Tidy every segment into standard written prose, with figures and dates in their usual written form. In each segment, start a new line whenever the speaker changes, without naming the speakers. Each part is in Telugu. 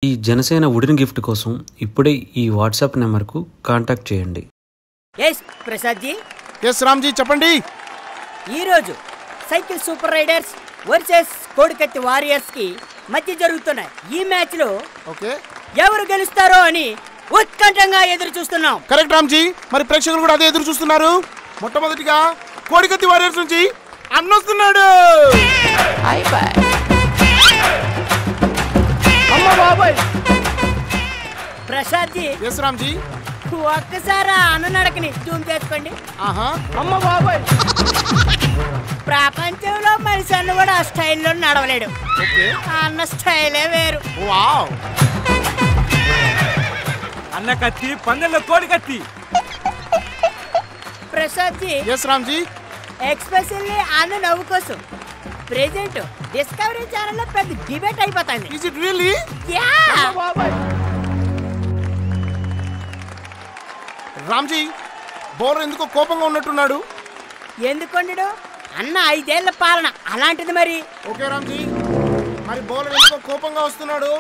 ఈ జనసేన వుడెన్ గిఫ్ట్ కోసం ఇప్పుడే ఈ వాట్సాప్ నెంబర్కు కాంటాక్ట్ చేయండి.
ఎస్ ప్రసాద్ జీ.
ఎస్ రామ్ జీ చెప్పండి.
ఈరోజు cycle super riders versus Kodikatti warriors కి మధ్య జరుగుతున్న ఈ మ్యాచ్ లో ఎవరు గెలుస్తారో అని ఉత్కంఠంగా ఎదురు చూస్తున్నాం.
కరెక్ట్ రామ్ జీ. మరి ప్రేక్షకులు కూడా అదే ఎదురు చూస్తున్నారు. మొట్టమొదటిగా కోడికత్తి వారియర్స్ నుంచి అన్నొస్తున్నాడు.
ప్రసాద్ జీ.
ఎస్ రామ్ జీ.
ఒక్కసారి అన్న నడకని జూమ్ చేసుకోండి.
అమ్మ బాబాయ్.
ప్రపంచంలో మనిషి అన్న కూడా ఆ స్టైల్లో నడవలేడు. అన్న స్టైలే వేరు.
వావ్.
అన్న కత్తి పందెంలో కోడి కత్తి.
ప్రసాద్ జీ.
ఎస్ రామ్ జీ.
ఎక్స్పెషల్లీ అన్న నవ్వు కోసం ప్రెజెంట్ డిస్కవరీ ఛానల్ లో పెద్ద డిబేట్ అయిపోతుంది.
Is it really?
Yeah.
Ram ji bowler ఎందుకో కోపంగా ఉన్నట్టున్నాడు.
ఎందుకుండడు? అన్న 5 ఏళ్ల పాలన అలాంటిది మరి.
ఓకే రామ్ జీ. మరి బౌలర్ ఎందుకో కోపంగా వస్తున్నాడు.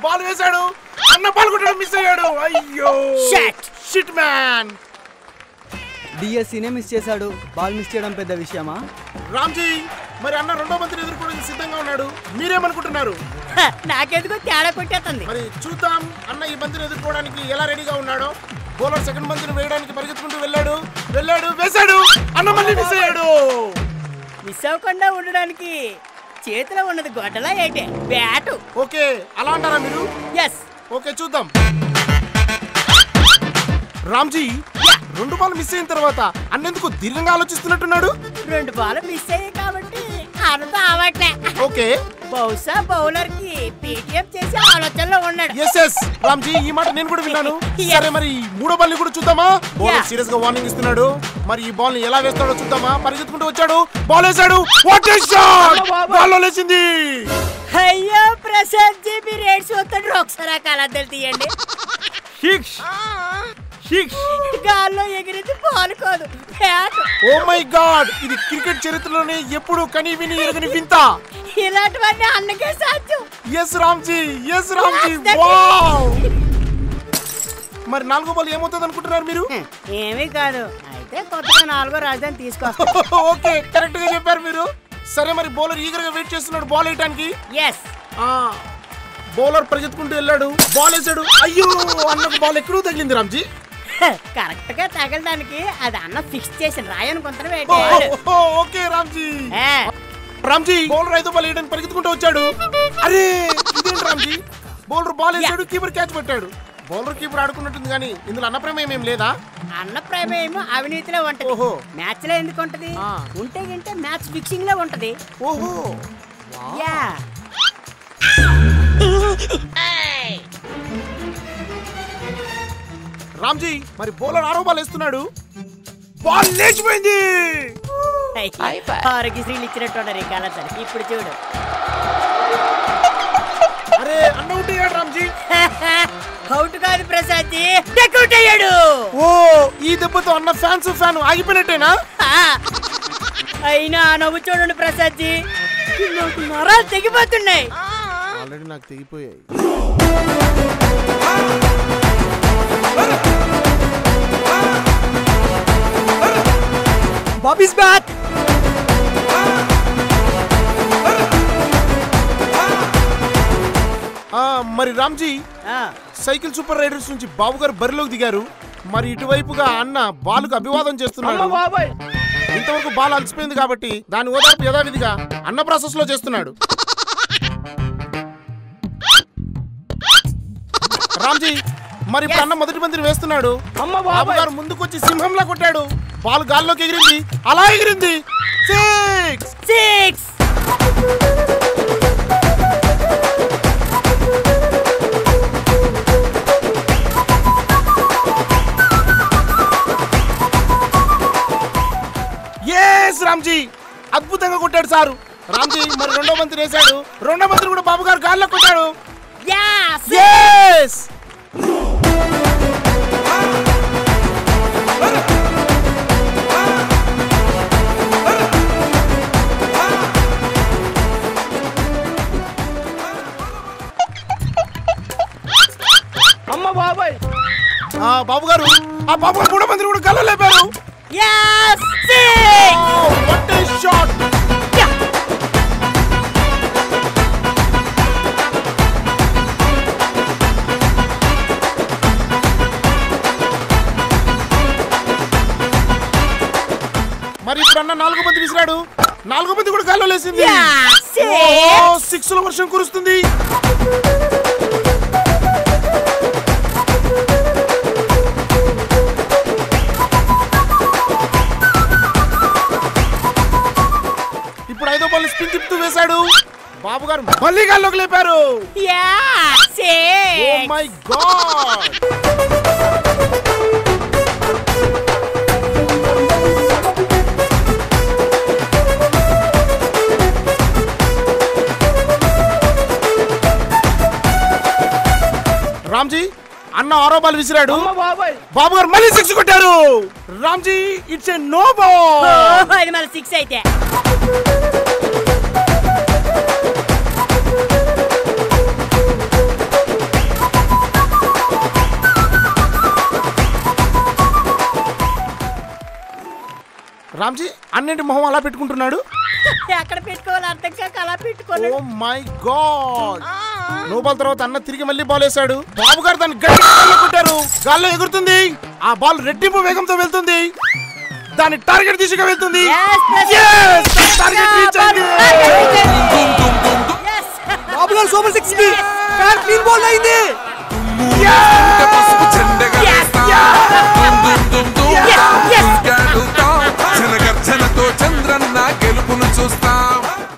బాల్ వేశాడు. అన్న బాల్ కొట్టడం మిస్ అయ్యాడు. అయ్యో షిట్ మ్యాన్.
డిఎస్సీనే మిస్ చేశాడు. బాల్ మిస్ చేయడం పెద్ద విషయమా?
రామ్ జీ మరి అన్న రెండో బంతిని ఎదుర్కోవడానికి సిద్ధంగా ఉన్నాడు. మీరేమనుకుంటున్నారు?
నాకెందుకో తేడా కొట్టేస్తుంది.
మరి చూద్దాం అన్న ఈ బంతిని ఎదుర్కోవడానికి ఎలా రెడీగా ఉన్నాడో. బౌలర్ సెకండ్ బంతిని వేయడానికి పరిగెత్తుకుంటూ వెళ్ళాడు. వేశాడు. అన్న మళ్ళీ మిస్ అయ్యాడు.
మిస్ అవ్వకుండా ఉండడానికి చేతిలో ఉన్నది గొడ్డలా ఏంటే? బ్యాటు.
ఓకే అలా అంటారా మీరు?
ఎస్.
ఓకే చూద్దాం. రామ్ జీ 2 బాల్ మిస్ అయిన తర్వాత అన్నెందుకు దీర్ఘంగా ఆలోచిస్తున్నట్టున్నాడు.
2 బాల్ మిస్ అయ్యాయి కాబట్టి అన్నతో అవట్లే.
ఓకే
బహుశా బౌలర్ కి పేటిఎం చేసి ఆలోచనలో ఉన్నాడు.
ఎస్ రామ్ జీ ఈ మాట నేను కూడా విన్నాను. సరే మరి 3వ బాల్ ని కూడా చూద్దామా? బౌలర్ సీరియస్ గా వార్నింగ్ ఇస్తున్నాడు. మరి ఈ బాల్ ని ఎలా వేస్తాడో చూద్దామా? పరిగెత్తుకుంటూ వచ్చాడు. బాల్ వేశాడు. What a shot! బాల్ లేచింది.
అయ్యో ప్రసాద్ జీ మీరు ఏడ్చి వస్తాడు. ఒకసారి కలద్దలు తీయండి. గాల్లో ఎగిరింది బాల్ కాదు, బ్యాట్.
ఓ మై గాడ్, ఇది క్రికెట్ చరిత్రలోనే ఎప్పుడు కని విని ఎరగని వింత.
ఇలాంటివన్నీ అన్నకే సాధ్యం.
ఎస్ రామ్ జీ. వావ్. మరి 4వ బాల్ ఏమవుతుంది అనుకుంటున్నారు మీరు?
ఏమీ కాదు. అయితే కొత్తగా 4వ రాజధాని తీసుకొస్తా.
ఓకే కరెక్ట్ గా చెప్పారు మీరు. సరే మరి బౌలర్ ఈగర్ గా వెయిట్ చేస్తున్నాడు బాల్ వేయడానికి.
ఎస్.
బౌలర్ పరిగెత్తుకుంటూ వెళ్ళాడు. బాల్ వేసాడు. అయ్యో అన్నకు బాల్ ఎక్కడో తగిలింది రామ్ జీ.
కరెక్ట్ గా తగలడానికి అది అన్న ఫిక్స్ చేసిన రాయను కొంత.
ఓకే రామ్ జీ బౌలర్ 5వ బాల్ వేయడానికి పరిగెత్తుకుంటూ వచ్చాడు. అరే ఇదేంటి రామ్ జీ, బౌలర్ బాల్ వేసాడు, కీపర్ క్యాచ్ పెట్టాడు. బౌలర్ కీపర్ ఆడుకున్నట్టుంది కానీ ఇందులో అన్న ప్రమేయం ఏం లేదా?
అన్న ప్రమేయం అవినీతిలో ఉంటది. మ్యాచ్ లో ఎందుకు ఉంటది? ఉంటే గింటే మ్యాచ్ ఫిక్సింగ్ లో ఉంటది.
ఓహో
యా.
రామ్ జీ మరి బౌలర్ 6వ బాల్ వేస్తున్నాడు. బాల్ లేచిపోయింది.
ఆరోగ్యశ్రీలు ఇచ్చినట్టు ఈ కాలం. ఇప్పుడు చూడు.
అరే అన్న అవుట్ అయ్యాడు రామ్ జీ.
అవుట్ కాదు ప్రసాద్ జీ, డకౌట్ అయ్యాడు.
ఓ ఈ దెబ్బతో అన్న ఫ్యాన్ ఆగిపోయినట్టేనా?
అయినా నవ్వు చూడండి ప్రసాద్ జీ, నరాలు తెగిపోతున్నాయి.
ఆల్రెడీ నాకు తెగిపోయాయి.
Bobby's back.
మరి Ram ji cycle super riders నుంచి బాబు గారు బరిలోకి దిగారు. మరి ఇటువైపుగా అన్న బాలుకు అభివాదం చేస్తున్నాడు. ఇంతవరకు బాల్ అలసిపోయింది కాబట్టి దాని ఓదార్పు యథావిధిగా అన్న ప్రాసెస్ లో చేస్తున్నాడు. రామ్ జీ మరి ఇప్పుడు అన్న మొదటి బంతిని వేస్తున్నాడు. బాబు గారు ముందుకొచ్చి సింహంలా కొట్టాడు. బాల్ గాల్లోకి ఎగిరింది. అలా ఎగిరింది. 6. రామ్ జీ అద్భుతంగా కొట్టాడు సారు. రామ్ జీ మరి 2వ బంతిని వేశాడు. 2వ బంతిని కూడా బాబు గారు గాల్లో కొట్టాడు. అమ్మ బాబాయ్ బాబు గారు ఆ బాబు గారు 3 మందిని కూడా గల్లు లేపారు. What a shot. మరి ఇప్పుడు అన్న 4 మంది విసిరాడు. 4 మంది కూడా గాల్లో లేసింది. 6ల వర్షం కురుస్తుంది. ఇప్పుడు 5వ బాల్ స్పిన్ తిప్పుతూ వేశాడు. బాబు గారు మళ్ళీ గాల్లోకి లేపారు. Oh my god. రామ్జీ అన్న 6వ బాల్ విసిరాడు. బాబు గారు మళ్ళీ 6 కొట్టారు. Ramji it's a no ball.
ఇది మన 6 అయితే.
రామ్జీ అన్నింటి మొహం అలా పెట్టుకుంటున్నాడు.
ఎక్కడ పెట్టుకోవాలి అర్థం కాక అలా పెట్టుకోలేదు.
Oh my god. No ball తర్వాత అన్న తిరిగి మళ్ళీ బాల్ వేశాడు. బాబు గారు దాన్ని గట్టిగా కొట్టారు. గాల్లో ఎగురుతుంది. ఆ బాల్ రెట్టింపు వేగంతో వెళ్తుంది. దాని టార్గెట్ దిశగా వెళ్తుంది. టార్గెట్ రీచ్ అయింది.